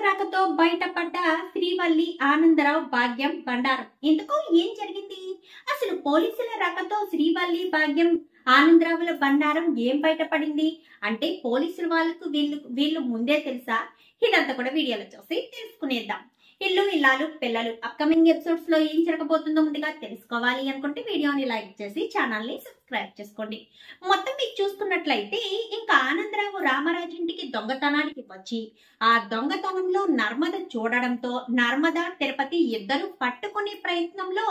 రాకతో బయటపడ్డ శ్రీవల్లి ఆనందరావు భాగ్యం బండారం. ఎందుకు ఏం జరిగింది? అసలు పోలీసుల రాకతో శ్రీవల్లి భాగ్యం ఆనందరావుల బండారం ఏం బయటపడింది అంటే పోలీసుల వాళ్ళకు వీళ్ళు ముందే తెలుసా? ఇదంతా కూడా వీడియోలో చూసి తెలుసుకునేద్దాం. ఇల్లు ఇల్లాలు పిల్లలు అప్కమింగ్ ఎపిసోడ్స్ లో ఏం జరగబోతుందో ముందుగా తెలుసుకోవాలి అనుకుంటే వీడియోని లైక్ చేసి ఛానల్ ని సబ్స్క్రైబ్ చేసుకోండి. మొత్తం మీకు చూసుకున్నట్లయితే ఇంకా ఆనందరావు రామరాజు ఇంటికి దొంగతనానికి వచ్చి ఆ దొంగతనంలో నర్మద చూడడంతో నర్మద తిరుపతి ఇద్దరు పట్టుకునే ప్రయత్నంలో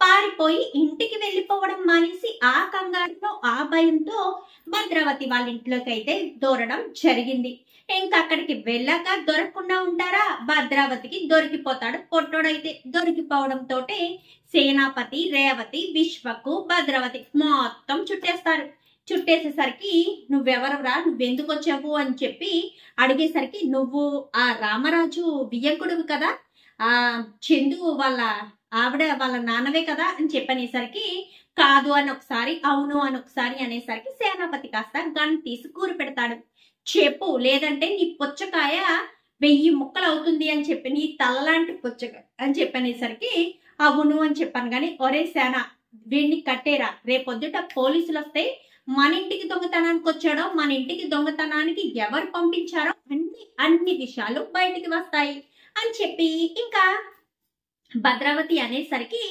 పారిపోయి ఇంటికి వెళ్లిపోవడం మానేసి ఆ కంగారులో ఆ భయంతో భద్రావతి వాళ్ళ ఇంట్లోకి అయితే దూరడం జరిగింది. ఇంకా అక్కడికి వెళ్ళాక దొరకకుండా ఉంటారా? భద్రావతికి దొరికిపోతాడు. పొట్టోడైతే దొరికిపోవడంతో సేనాపతి రేవతి విశ్వకు భద్రావతి మొత్తం చుట్టేస్తారు. చుట్టేసేసరికి నువ్వెవరవరా, నువ్వెందుకు వచ్చావు అని చెప్పి అడిగేసరికి నువ్వు ఆ రామరాజు వియ్యంకుడువి కదా, ఆ చందు వాళ్ళ ఆవిడ వాళ్ళ నాన్నవే కదా అని చెప్పనేసరికి కాదు అని ఒకసారి, అవును అని ఒకసారి అనేసరికి సేనాపతి కాస్త గన్ తీసి కూర పెడతాడు. చెప్పు, లేదంటే నీ పుచ్చకాయ 1000 ముక్కలు అవుతుంది అని చెప్పి, నీ తలలాంటి పుచ్చకాయ అని చెప్పనేసరికి అవును అని చెప్పాను. కానీ ఒరే సేనా, వీడిని కట్టేరా, రేపొద్దుట పోలీసులు వస్తే మన ఇంటికి దొంగతనానికి వచ్చాడో మన ఇంటికి దొంగతనానికి ఎవరు పంపించారో అన్ని విషయాలు బయటికి వస్తాయి అని చెప్పి ఇంకా భద్రావతి అనేసరికి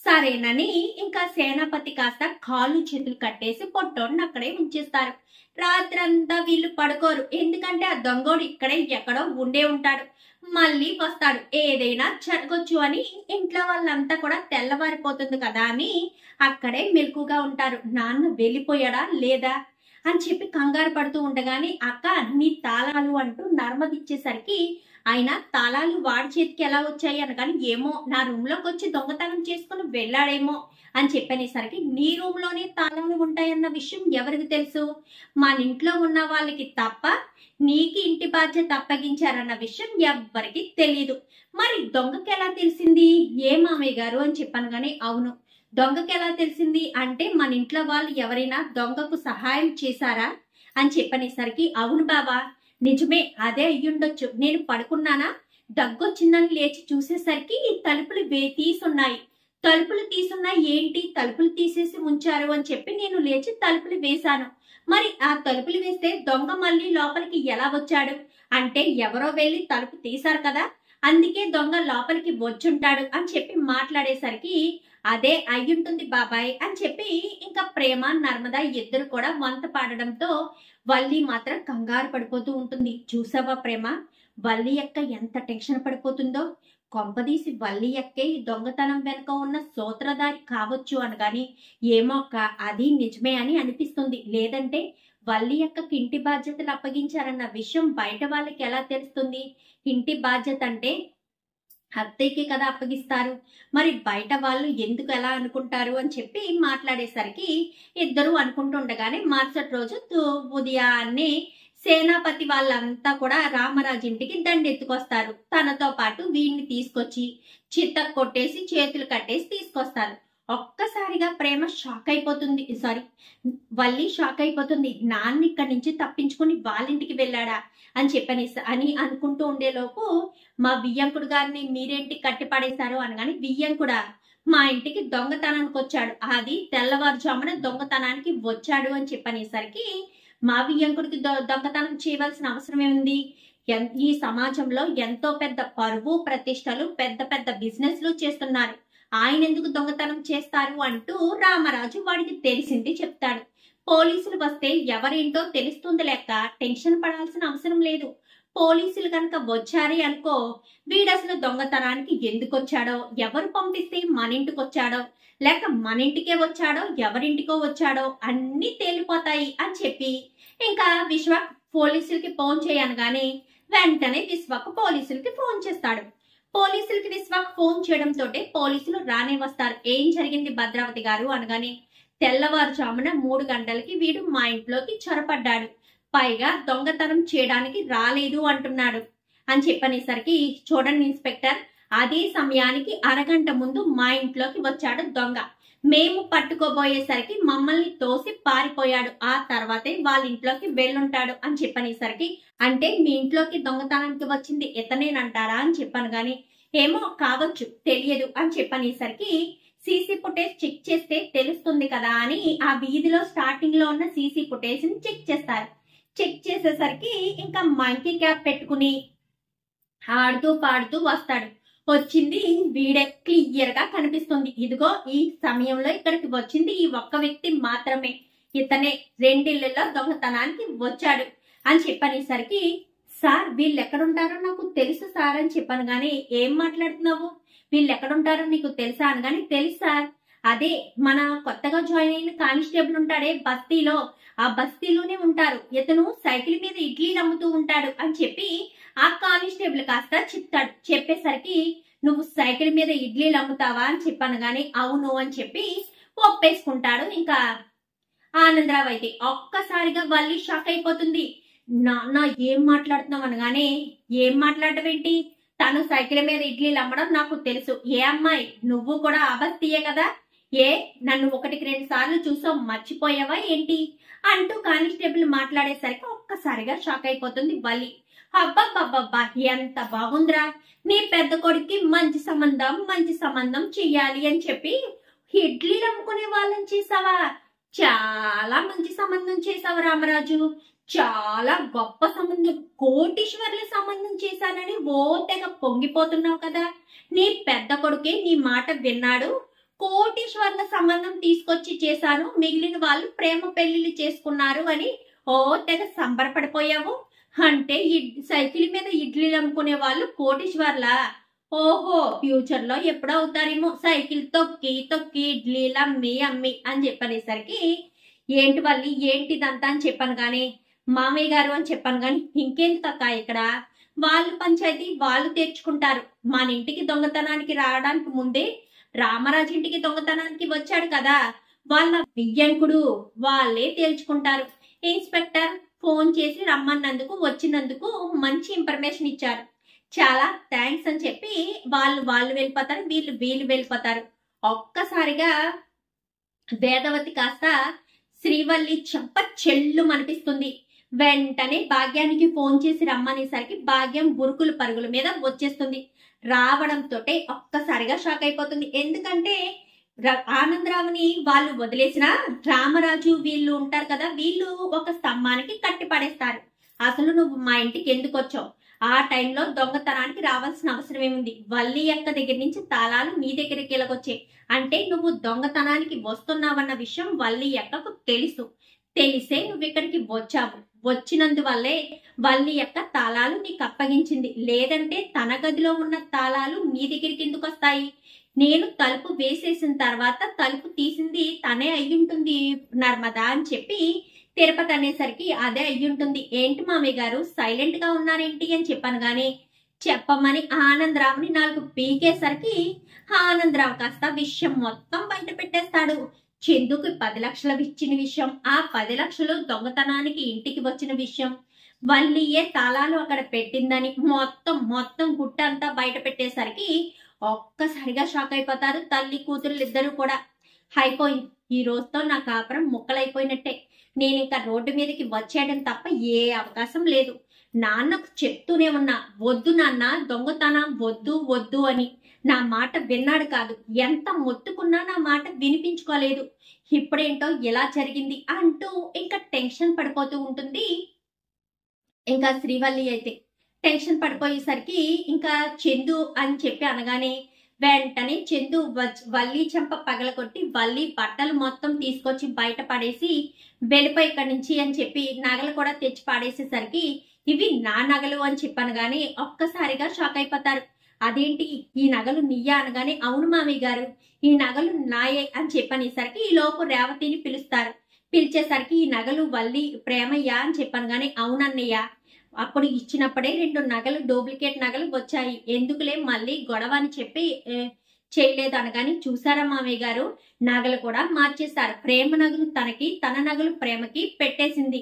సరేనని ఇంకా సేనాపతి కాస్త కాళ్ళు చేతులు కట్టేసి పొట్టోడిని అక్కడే ఉంచేస్తారు. రాత్రంతా వీళ్ళు పడుకోరు, ఎందుకంటే ఆ దొంగోడు ఇక్కడే ఎక్కడో ఉండే ఉంటాడు, మళ్ళీ వస్తాడు, ఏదైనా జరగొచ్చు అని ఇంట్లో వాళ్ళంతా కూడా తెల్లవారిపోతుంది కదా అని అక్కడే మెలకుగా ఉంటారు. నాన్న వెళ్ళిపోయాడా లేదా అని చెప్పి కంగారు పడుతూ ఉండగానే అక్క నీ తాళాలు అంటూ నర్మద ఇచ్చేసరికి ఆయన తాళాలు వాడి చేతికి ఎలా వచ్చాయి అనగాని ఏమో నా రూమ్ లోకి వచ్చి దొంగతనం చేసుకుని వెళ్ళాడేమో అని చెప్పనేసరికి నీ రూమ్ లోనే తాళాలు ఉంటాయన్న విషయం ఎవరికి తెలుసు? మన ఇంట్లో ఉన్న వాళ్ళకి తప్ప నీకు ఇంటి బాధ్యత అప్పగించారన్న విషయం ఎవ్వరికి తెలియదు. మరి దొంగకి ఎలా తెలిసింది? ఏ మామయ్య గారు అని చెప్పాను. గానీ అవును, దొంగకి ఎలా తెలిసింది అంటే మన ఇంట్లో వాళ్ళు ఎవరైనా దొంగకు సహాయం చేశారా అని చెప్పనేసరికి అవును బాబా, నిజమే, అదే అయ్యుండొచ్చు. నేను పడుకున్నానా, దగ్గొచ్చిందని లేచి చూసేసరికి తలుపులు తీసున్నాయి. తలుపులు తీసున్నాయి ఏంటి, తలుపులు తీసేసి ఉంచారు అని చెప్పి నేను లేచి తలుపులు వేశాను. మరి ఆ తలుపులు వేస్తే దొంగ మళ్ళీ లోపలికి ఎలా వచ్చాడు అంటే ఎవరో వెళ్ళి తలుపు తీశారు కదా, అందుకే దొంగ లోపలికి వచ్చుంటాడు అని చెప్పి మాట్లాడేసరికి అదే అయ్యుంటుంది బాబాయ్ అని చెప్పి ఇంకా ప్రేమ నర్మద ఇద్దరు కూడా వంత పాడడంతో వల్లి మాత్రం కంగారు పడిపోతూ ఉంటుంది. చూసావా ప్రేమ, వల్లి అక్క ఎంత టెన్షన్ పడిపోతుందో, కొంపదీసి వల్లి అక్కే ఈ దొంగతనం వెనుక ఉన్న సూత్రధారి కావచ్చు అనగాని ఏమో అక్క అది నిజమే అని అనిపిస్తుంది. లేదంటే వల్లి అక్కకి ఇంటి బాధ్యతలు అప్పగించారన్న విషయం బయట వాళ్ళకి ఎలా తెలుస్తుంది? ఇంటి బాధ్యత అంటే అత్తయ్యకి కదా అప్పగిస్తారు, మరి బయట వాళ్ళు ఎందుకు ఎలా అనుకుంటారు అని చెప్పి మాట్లాడేసరికి ఇద్దరు అనుకుంటుండగానే మరుసటి రోజు ఉదయాన్నే సేనాపతి వాళ్ళంతా కూడా రామరాజు ఇంటికి దండెత్తుకొస్తారు. తనతో పాటు వీడిని తీసుకొచ్చి చిత్త కొట్టేసి చేతులు కట్టేసి తీసుకొస్తారు. ఒక్కసారిగా ప్రేమ షాక్ అయిపోతుంది, వల్లి షాక్ అయిపోతుంది. నాన్న ఇక్కడి నుంచి తప్పించుకుని వాళ్ళింటికి వెళ్ళాడా అని అనుకుంటూ ఉండేలోపు మా వియ్యంకుడు గారిని మీరేంటి కట్టిపడేశారు అనగాని వియ్యంకుడా మా ఇంటికి దొంగతనానికి వచ్చాడు, అది తెల్లవారుజామున దొంగతనానికి వచ్చాడు అని చెప్పనేసరికి మా వియ్యంకుడికి దొంగతనం చేయవలసిన అవసరం ఏముంది? ఈ సమాజంలో ఎంతో పెద్ద పరువు ప్రతిష్టలు పెద్ద పెద్ద బిజినెస్లు చేస్తున్నారు, ఆయన ఎందుకు దొంగతనం చేస్తారు అంటూ రామరాజు వాడికి తెలిసింది చెప్తాడు. పోలీసులు వస్తే ఎవరేంటో తెలుస్తుంది లెక్క, టెన్షన్ పడాల్సిన అవసరం లేదు. పోలీసులు కనుక వచ్చారే అనుకో, వీడసలు దొంగతనానికి ఎందుకు వచ్చాడో, ఎవరు పంపిస్తే మన ఇంటికి వచ్చాడో, లేక మన ఇంటికే వచ్చాడో ఎవరింటికో వచ్చాడో అన్ని తేలిపోతాయి అని చెప్పి ఇంకా విశ్వ పోలీసులకి ఫోన్ చేయనగానే వెంటనే విశ్వకు పోలీసులకి ఫోన్ చేస్తాడు. పోలీసులకి విశ్వకు ఫోన్ చేయడంతో పోలీసులు రానే వస్తారు. ఏం జరిగింది భద్రావతి గారు అనగానే తెల్లవారుజామున 3 గంటలకి వీడు మా ఇంట్లోకి చొరపడ్డాడు, పైగా దొంగతనం చేయడానికి రాలేదు అంటున్నాడు అని చెప్పనేసరికి చూడండి ఇన్స్పెక్టర్, అదే సమయానికి అరగంట ముందు మా ఇంట్లోకి వచ్చాడు దొంగ, మేము పట్టుకోబోయేసరికి మమ్మల్ని తోసి పారిపోయాడు, ఆ తర్వాతే వాళ్ళ ఇంట్లోకి వెళ్ళుంటాడు అని చెప్పనేసరికి అంటే మీ ఇంట్లోకి దొంగతనానికి వచ్చింది ఇతనేనంటారా అని చెప్పాను గాని ఏమో కావచ్చు తెలియదు అని చెప్పనేసరికి సీసీ ఫుటేజ్ చెక్ చేస్తే తెలుస్తుంది కదా అని ఆ వీధిలో స్టార్టింగ్ లో ఉన్న సీసీ ఫుటేజ్ ని చెక్ చేస్తారు. చెక్ చేసేసరికి ఇంకా మంకీ క్యాప్ పెట్టుకుని ఆడుతూ పాడుతూ వస్తాడు. వచ్చింది వీడే క్లియర్ గా కనిపిస్తుంది. ఇదిగో ఈ సమయంలో ఇక్కడికి వచ్చింది ఈ ఒక్క వ్యక్తి మాత్రమే, ఇతనే రెండిళ్లలో దొంగతనానికి వచ్చాడు అని చెప్పనేసరికి సార్ వీళ్ళు ఎక్కడుంటారో నాకు తెలుసు సార్ అని చెప్పాను గానీ ఏం మాట్లాడుతున్నావు, వీళ్ళు ఎక్కడుంటారో నీకు తెలుసా అనగాని తెలుసు సార్, అదే మన కొత్తగా జాయిన్ అయిన కానిస్టేబుల్ ఉంటాడే బస్తీలో, ఆ బస్తీలోనే ఉంటారు, ఇతను సైకిల్ మీద ఇడ్లీలు అమ్ముతూ ఉంటాడు అని చెప్పి ఆ కానిస్టేబుల్ కాస్త చెప్తాడు. చెప్పేసరికి నువ్వు సైకిల్ మీద ఇడ్లీలు అమ్ముతావా అని చెప్పాను గాని అవును అని చెప్పి ఒప్పేసుకుంటాడు. ఇంకా ఆనందరావు అయితే ఒక్కసారిగా వల్లి షాక్ అయిపోతుంది. నాన్న ఏం మాట్లాడుతున్నావు అనగానే ఏం మాట్లాడటం ఏంటి, తను సైకిల్ మీద ఇడ్లీలు అమ్మడం నాకు తెలుసు, ఏ అమ్మాయి నువ్వు కూడా అబస్తీయే కదా, ఏ నన్ను 1-2 సార్లు చూసావు మర్చిపోయావా ఏంటి అంటూ కానిస్టేబుల్ మాట్లాడేసరికి ఒక్కసారిగా షాక్ అయిపోతుంది వల్లి. అబ్బబ్బబ్బబ్బా ఎంత బాగుందిరా, నీ పెద్ద కొడుక్కి మంచి సంబంధం చెయ్యాలి అని చెప్పి ఇడ్లీలు అమ్ముకునే వాళ్ళని చేసావా, చాలా మంచి సంబంధం చేసావు రామరాజు, చాలా గొప్ప సంబంధం, కోటీశ్వర్ల సంబంధం చేశానని ఓ తెగ పొంగిపోతున్నావు కదా, నీ పెద్ద కొడుకే నీ మాట విన్నాడు, కోటీశ్వర్ల సంబంధం తీసుకొచ్చి చేశాను, మిగిలిన వాళ్ళు ప్రేమ పెళ్లిళ్ళు చేసుకున్నారు అని ఓ తెగ సంబరపడిపోయావు, అంటే సైకిల్ మీద ఇడ్లీలు అమ్ముకునే వాళ్ళు కోటీశ్వర్ల, ఓహో ఫ్యూచర్ లో ఎప్పుడో అవుతారేమో సైకిల్ తొక్కి ఇడ్లీలు అమ్మి అని చెప్పనేసరికి ఏంటి వల్లి ఏంటిదంతా అని చెప్పాను గాని మామయ్య గారు అని చెప్పాను గాని ఇంకేంటి తక్క ఇక్కడ వాళ్ళు పంచాయతీ వాళ్ళు తెచ్చుకుంటారు, మన ఇంటికి దొంగతనానికి రావడానికి ముందే రామరాజు ఇంటికి దొంగతనానికి వచ్చాడు కదా, వాళ్ళ వియ్యంకుడు వాళ్ళే తేల్చుకుంటారు. ఇన్స్పెక్టర్ ఫోన్ చేసి రమ్మన్నందుకు వచ్చినందుకు మంచి ఇన్ఫర్మేషన్ ఇచ్చారు, చాలా థ్యాంక్స్ అని చెప్పి వాళ్ళు వెళ్ళిపోతారు, వీళ్ళు వెళ్ళిపోతారు. ఒక్కసారిగా వేదవతి కాస్త శ్రీవల్లి చెంప చెల్లు అనిపిస్తుంది. వెంటనే భాగ్యానికి ఫోన్ చేసి రమ్మనేసరికి భాగ్యం ఉరుకులు పరుగుల మీద వచ్చేస్తుంది. రావడంతో ఒక్కసారిగా షాక్ అయిపోతుంది. ఎందుకంటే ఆనందరావుని వాళ్ళు వదిలేసిన రామరాజు వీళ్ళు ఉంటారు కదా, వీళ్ళు ఒక స్తంభానికి కట్టి పడేస్తారు. అసలు నువ్వు మా ఇంటికి ఎందుకు వచ్చావు, ఆ టైంలో దొంగతనానికి రావాల్సిన అవసరం ఏముంది, వల్లి అక్క దగ్గర నుంచి తాళాలు నీ దగ్గరికి ఎలాగొచ్చాయి, అంటే నువ్వు దొంగతనానికి వస్తున్నావన్న విషయం వల్లి అక్కకు తెలిసే నువ్వు ఇక్కడికి వచ్చావు, వచ్చినందువల్లే వల్లి అక్క తాళాలు నీకు అప్పగించింది, లేదంటే తన గదిలో ఉన్న తాళాలు నీ దగ్గరికి ఎందుకు వస్తాయి, నేను తలుపు వేసేసిన తర్వాత తలుపు తీసింది తనే అయ్యుంటుంది నర్మదా అని చెప్పి తిరుపతి అనేసరికి అదే అయ్యుంటుంది, ఏంటి మామయ్య గారు సైలెంట్ గా ఉన్నారేంటి అని చెప్పాను గాని చెప్పమని ఆనందరావుని 4 పీకేసరికి ఆనందరావు కాస్త విషయం మొత్తం బయట పెట్టేస్తాడు. చందుకు 10 లక్షలు ఇచ్చిన విషయం, ఆ 10 లక్షలు దొంగతనానికి ఇంటికి వచ్చిన విషయం, వల్లియే తాళాలు అక్కడ పెట్టిందని మొత్తం గుట్టంతా బయట పెట్టేసరికి ఒక్కసారిగా షాక్ అయిపోతారు తల్లి కూతురు ఇద్దరు కూడా. అయిపోయింది, ఈ రోజుతో నా కాపురం ముక్కలైపోయినట్టే, నేను ఇంకా రోడ్డు మీదకి వచ్చేయడం తప్ప ఏ అవకాశం లేదు, నాన్నకు చెప్తూనే ఉన్నా వద్దు నాన్న దొంగతనం వద్దు అని, నా మాట విన్నాడు కాదు, ఎంత మొత్తుకున్నా నా మాట వినిపించుకోలేదు, ఇప్పుడేంటో ఎలా జరిగింది అంటూ ఇంకా టెన్షన్ పడిపోతూ ఉంటుంది. ఇంకా శ్రీవల్లి అయితే టెన్షన్ పడిపోయేసరికి ఇంకా చందు అని చెప్పి అనగానే వెంటనే చందు వల్లి చెంప పగలగొట్టి వల్లి బట్టలు మొత్తం తీసుకొచ్చి బయట పడేసి వెళ్ళిపోయి ఇక్కడి నుంచి అని చెప్పి నగలు కూడా తెచ్చి పాడేసేసరికి ఇవి నా నగలు అని చెప్పాను గాని ఒక్కసారిగా షాక్ అయిపోతారు. అదేంటి ఈ నగలు నీయా అనగానే అవును మామయ్య గారు ఈ నగలు నాయే అని చెప్పనేసరికి ఈ లోపు రేవతిని పిలుస్తారు. పిలిచేసరికి ఈ నగలు వల్లి ప్రేమయ్యా అని చెప్పాను గాని అవునన్నయ్య, అప్పుడు ఇచ్చినప్పుడే 2 నగలు డూప్లికేట్ నగలు వచ్చాయి, ఎందుకులే మళ్ళీ గొడవ అని చెప్పి చేయలేదు అనగాని చూసారా మామయ్య గారు నగలు కూడా మార్చేశారు, ప్రేమ నగలు తనకి తన నగలు ప్రేమకి పెట్టేసింది,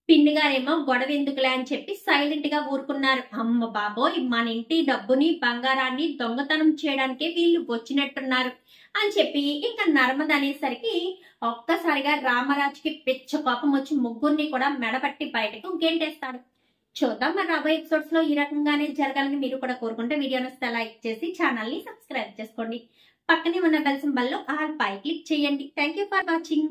పిన్ని గారేమో గొడవ ఎందుకులే అని చెప్పి సైలెంట్ గా ఊరుకున్నారు. అమ్మ బాబోయ్ మన ఇంటి డబ్బుని బంగారాన్ని దొంగతనం చేయడానికే వీళ్ళు వచ్చినట్టున్నారు అని చెప్పి ఇంకా నర్మద అనేసరికి ఒక్కసారిగా రామరాజుకి పిచ్చ కోపం వచ్చి ముగ్గురిని కూడా మెడపట్టి బయటకు గెంటేస్తాడు. చూద్దాం మరి రాబోయే ఎపిసోడ్స్ లో ఈ రకంగానే జరగాలని మీరు కూడా కోరుకుంటే వీడియోని లైక్ చేసి ఛానల్ ని సబ్స్క్రైబ్ చేసుకోండి. పక్కనే ఉన్న బెల్ సింబల్ లో ఆల్ పై క్లిక్ చేయండి. Thank you for watching.